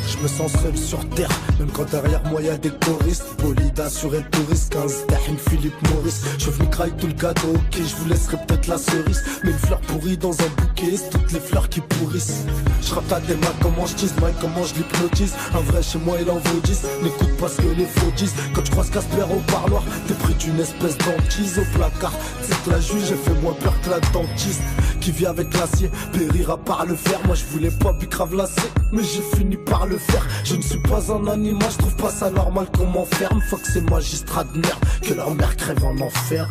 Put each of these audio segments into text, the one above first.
Je me sens seul sur terre, même quand derrière moi y'a des choristes. Bolide assuré touriste, 15 Dahin Philippe Maurice. Je suis venu crailler tout le gâteau, ok, je vous laisserai peut-être la cerise. Mais une fleur pourrie dans un bouquet, c'est toutes les fleurs qui pourrissent. Je rappe à des mains, comment je tease, Mike, comment je l'hypnotise. Un vrai chez moi il en vaut 10, n'écoute pas ce que les faux disent. Quand je croise Casper au parloir, t'es pris d'une espèce d'antise au placard. C'est que la juge, j'ai fait moins peur que la dentiste. Qui vit avec l'acier, périra par le fer. Moi je voulais pas bicrave lasser, mais j'ai fini par le faire. Je ne suis pas un animal, je trouve pas ça normal qu'on m'enferme. Faut que ces magistrats de merde, que leur mère crève en enfer.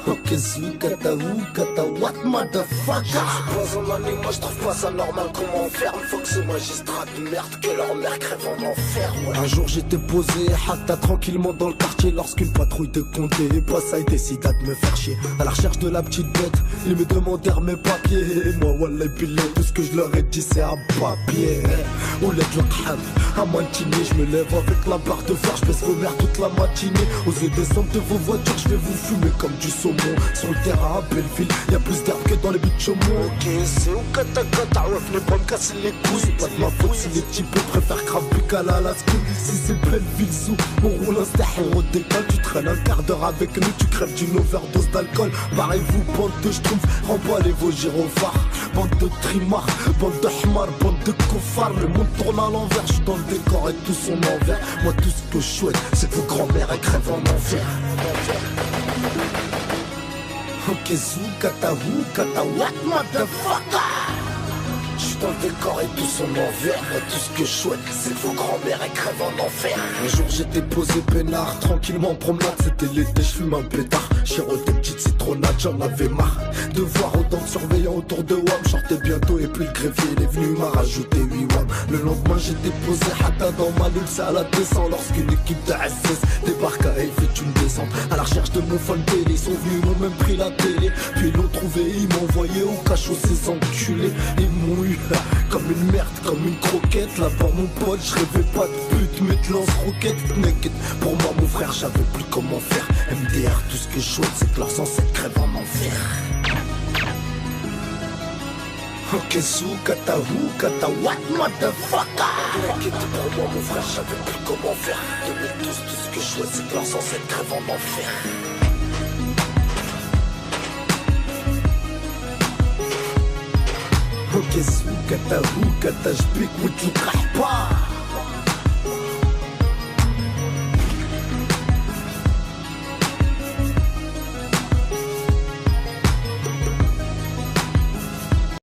Ok, kata what motherfucker. Je suis pas un animal, je trouve pas ça normal qu'on m'enferme. Faut que ces magistrats de merde, que leur mère crève en enfer, ouais. Un jour j'étais posé, hatta tranquillement dans le quartier, lorsqu'une patrouille de comté Passaï décida de me faire chier. À la recherche de la petite bête, ils me demandèrent mes papiers. Et moi, wallah billet, tout ce que je leur ai dit c'est un papier. Au lait de l'okhab, à matinée, je me lève avec la barre de fer, je baisse vos mères toute la matinée. Osez descendre de vos voitures, je vais vous fumer comme du saumon. Sur le terrain à Belleville, y'a plus d'herbe que dans les buts de Chaumont. Ok, c'est où kata ouais, venez pas me casser les couilles. C'est pas de ma faute si les petits peu préfèrent craper qu'à la school. Si c'est Belleville sous, on roule un stack, on redécolle. Tu traînes un quart d'heure avec nous, tu crèves d'une overdose d'alcool. Barrez-vous, bande de schtroumpfs, remballez vos gyrophares. Bande de trimards, bande de hmar, bande de kofards. Le monde tourne à l'envers, je suis dans le décor et tout son envers. Moi tout ce que je souhaite, c'est que vos grands-mères crèvent en enfer. Ok, kata what motherfucker. J'suis dans le décor et tout son envers. Moi tout ce que je souhaite, c'est que vos grands-mères crèvent en enfer. Un jour j'étais posé peinard, tranquillement en promenade. C'était l'été, j'fume un pétard. Chirote des petites citronnades, j'en avais marre de voir autant de surveillants autour de WAM. J'sortais bientôt et puis le greffier il est venu m'a rajouté 8 WAM. Le lendemain j'étais posé hatta dans ma nulle, c'est à la descente. Lorsqu'une équipe de SS débarque à fait une descente. À la recherche de mon phone télé, ils sont venus, ils m'ont même pris la télé. Puis ils l'ont trouvé, ils m'ont envoyé au cachot ces enculés. Ils m'ont eu comme une merde, comme une croquette. Là-bas mon pote, je rêvais pas de but, mais de lance-roquette. Naked, pour moi mon frère, j'avais plus comment faire. MDR, tout ce que je souhaite, c'est que leurs ancêtres crèvent en enfer. Ok, kata what motherfucker. Naked, pour moi mon frère, j'avais plus comment faire. 2012, tout ce que je souhaite, c'est que leurs ancêtres crèvent en enfer. Ok, kata, j'pique, oui, tu craches pas.